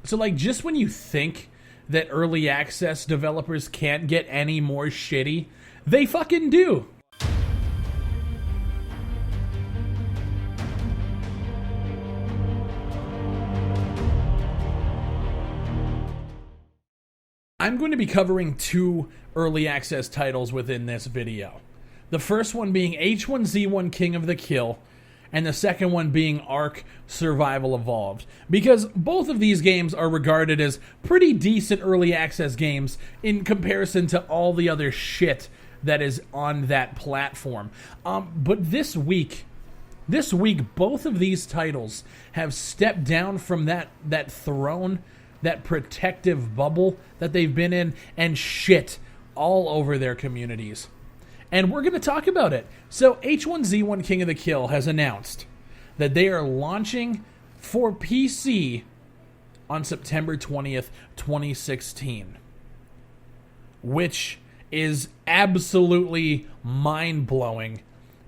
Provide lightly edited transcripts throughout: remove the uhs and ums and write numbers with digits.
So, like, just when you think that early access developers can't get any more shitty, they fucking do. I'm going to be covering 2 early access titles within this video. The first one being H1Z1 KOTK, and the second one being Ark Survival Evolved, because both of these games are regarded as pretty decent early access games in comparison to all the other shit that is on that platform. But this week, both of these titles have stepped down from that throne, that protective bubble that they've been in, and shit all over their communities. And we're going to talk about it. So H1Z1 KOTK has announced that they are launching for PC on September 20th, 2016. Which is absolutely mind-blowing,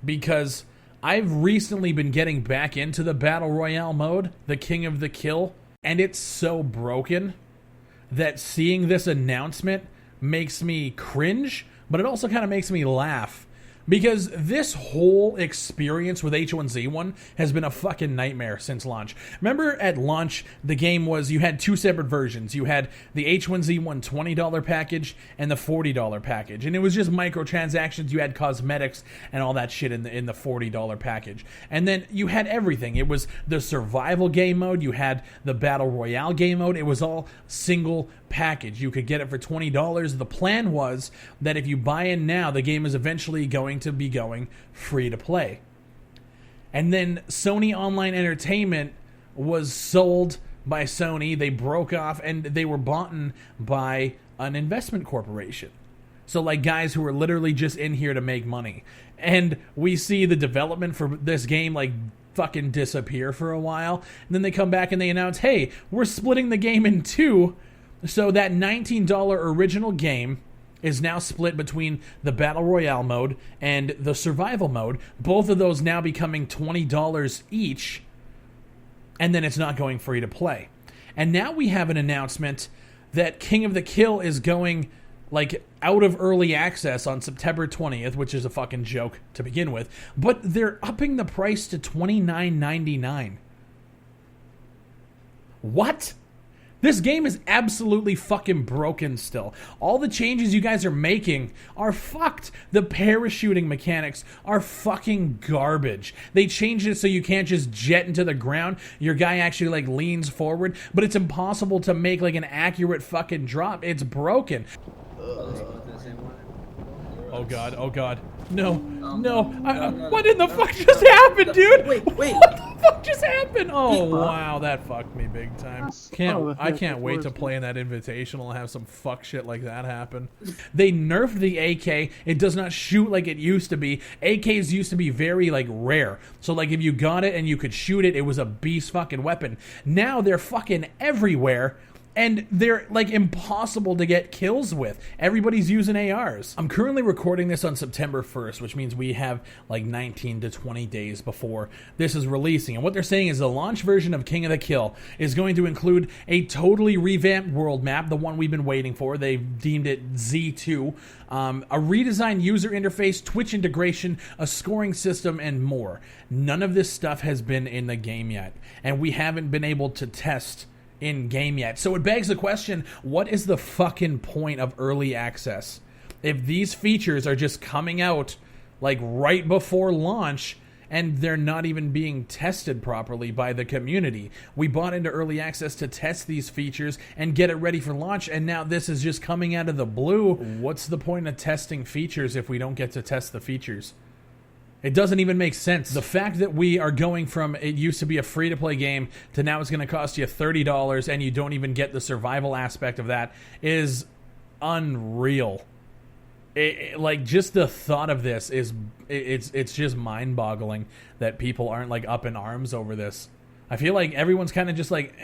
because I've recently been getting back into the Battle Royale mode, the King of the Kill, and it's so broken that seeing this announcement makes me cringe, but it also kind of makes me laugh, because this whole experience with H1Z1 has been a fucking nightmare since launch. Remember at launch, the game was, you had 2 separate versions. You had the H1Z1 $20 package and the $40 package. And it was just microtransactions. You had cosmetics and all that shit in the $40 package. And then you had everything. It was the survival game mode. You had the Battle Royale game mode. It was all single package. You could get it for $20. The plan was that if you buy in now, the game is eventually going to be going free to play. And then Sony Online Entertainment was sold by Sony. They broke off and they were bought by an investment corporation. So like guys who were literally just in here to make money. And we see the development for this game like fucking disappear for a while. And then they come back and they announce, hey, we're splitting the game in 2. So that $19 original game is now split between the Battle Royale mode and the Survival mode. Both of those now becoming $20 each. And then it's not going free to play. And now we have an announcement that King of the Kill is going like out of early access on September 20th, which is a fucking joke to begin with. But they're upping the price to $29.99. What? This game is absolutely fucking broken still. All the changes you guys are making are fucked. The parachuting mechanics are fucking garbage. They changed it so you can't just jet into the ground. Your guy actually like leans forward, but it's impossible to make like an accurate fucking drop. It's broken. Oh god, oh god. No, no. What in the fuck just happened, dude? Wait. What the fuck just happened? Oh, wow, that fucked me big time. I can't wait to play in that invitational and have some fuck shit like that happen. They nerfed the AK. It does not shoot like it used to be. AKs used to be very, like, rare. So, like, if you got it and you could shoot it, it was a beast fucking weapon. Now they're fucking everywhere. And they're, like, impossible to get kills with. Everybody's using ARs. I'm currently recording this on September 1st, which means we have, like, 19 to 20 days before this is releasing. And what they're saying is the launch version of King of the Kill is going to include a totally revamped world map, the one we've been waiting for. They've deemed it Z2. A redesigned user interface, Twitch integration, a scoring system, and more. None of this stuff has been in the game yet. And we haven't been able to test in game yet. So it begs the question, what is the fucking point of early access? If these features are just coming out like right before launch and they're not even being tested properly by the community. We bought into early access to test these features and get it ready for launch, and now this is just coming out of the blue. What's the point of testing features if we don't get to test the features? It doesn't even make sense. The fact that we are going from it used to be a free-to-play game to now it's going to cost you $30 and you don't even get the survival aspect of that is unreal. Like, just the thought of this is it's just mind-boggling that people aren't, like, up in arms over this. I feel like everyone's kind of just like,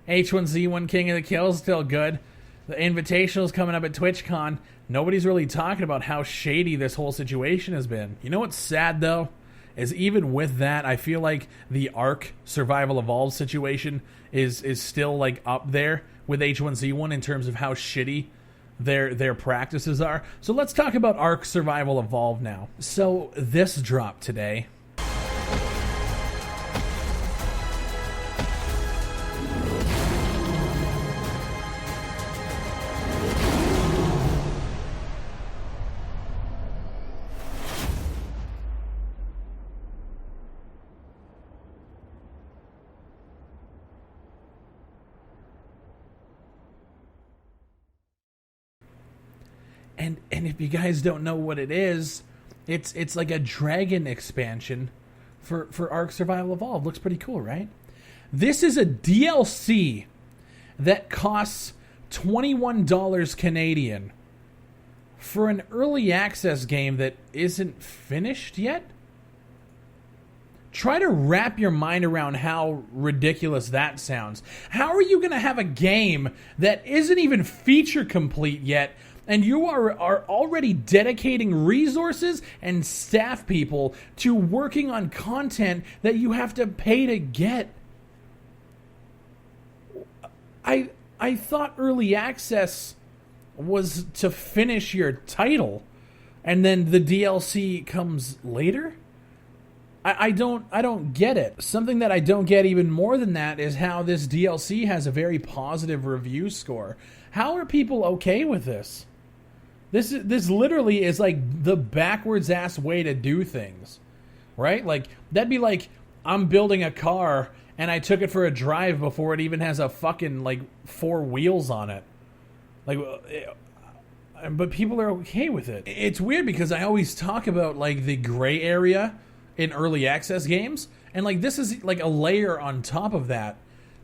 H1Z1 KOTK is still good. The Invitational's coming up at TwitchCon. Nobody's really talking about how shady this whole situation has been. You know what's sad, though? Is even with that, I feel like the Ark Survival Evolved situation is still like up there with H1Z1 in terms of how shitty their practices are. So let's talk about Ark Survival Evolved now. So this dropped today. And if you guys don't know what it is, it's like a dragon expansion for Ark Survival Evolved. Looks pretty cool, right? This is a DLC that costs $21 Canadian for an early access game that isn't finished yet. Try to wrap your mind around how ridiculous that sounds. How are you going to have a game that isn't even feature complete yet, and you are already dedicating resources and staff people to working on content that you have to pay to get? I thought early access was to finish your title, and then the DLC comes later? I don't get it. Something that I don't get even more than that is how this DLC has a very positive review score. How are people okay with this? This literally is like the backwards ass way to do things, right? Like that'd be like I'm building a car and I took it for a drive before it even has a fucking like 4 wheels on it. Like, but people are okay with it. It's weird because I always talk about like the gray area in early access games, and like this is like a layer on top of that.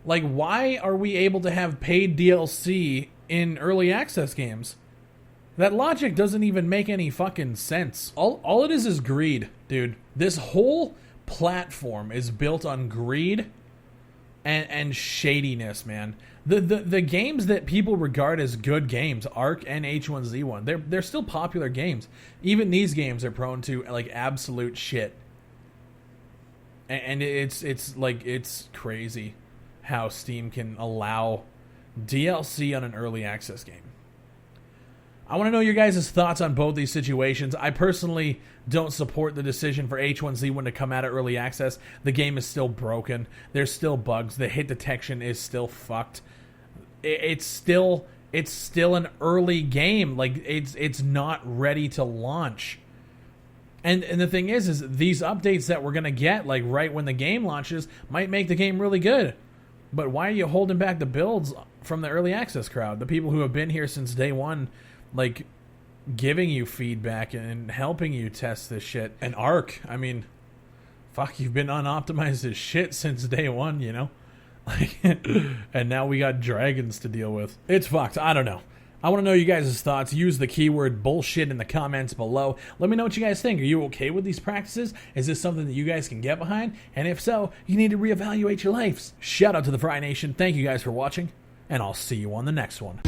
Like, why are we able to have paid DLC in early access games? That logic doesn't even make any fucking sense. All it is greed, dude. This whole platform is built on greed and shadiness, man. The games that people regard as good games, Ark and H1Z1, they're still popular games. Even these games are prone to like absolute shit. And it's crazy how Steam can allow DLC on an early access game. I want to know your guys' thoughts on both these situations. I personally don't support the decision for H1Z1 to come out of early access. The game is still broken. There's still bugs. The hit detection is still fucked. It's still an early game. Like it's not ready to launch. And the thing is these updates that we're going to get like right when the game launches might make the game really good. But why are you holding back the builds from the early access crowd? The people who have been here since day one, like giving you feedback and helping you test this shit. And Ark, I mean, fuck, you've been unoptimized as shit since day one, you know? Like, and now we got dragons to deal with. It's fucked. I don't know. I want to know you guys' thoughts. Use the keyword bullshit in the comments below. Let me know what you guys think. Are you okay with these practices? Is this something that you guys can get behind? And if so, you need to reevaluate your lives. Shout out to the Fry Nation. Thank you guys for watching, and I'll see you on the next one.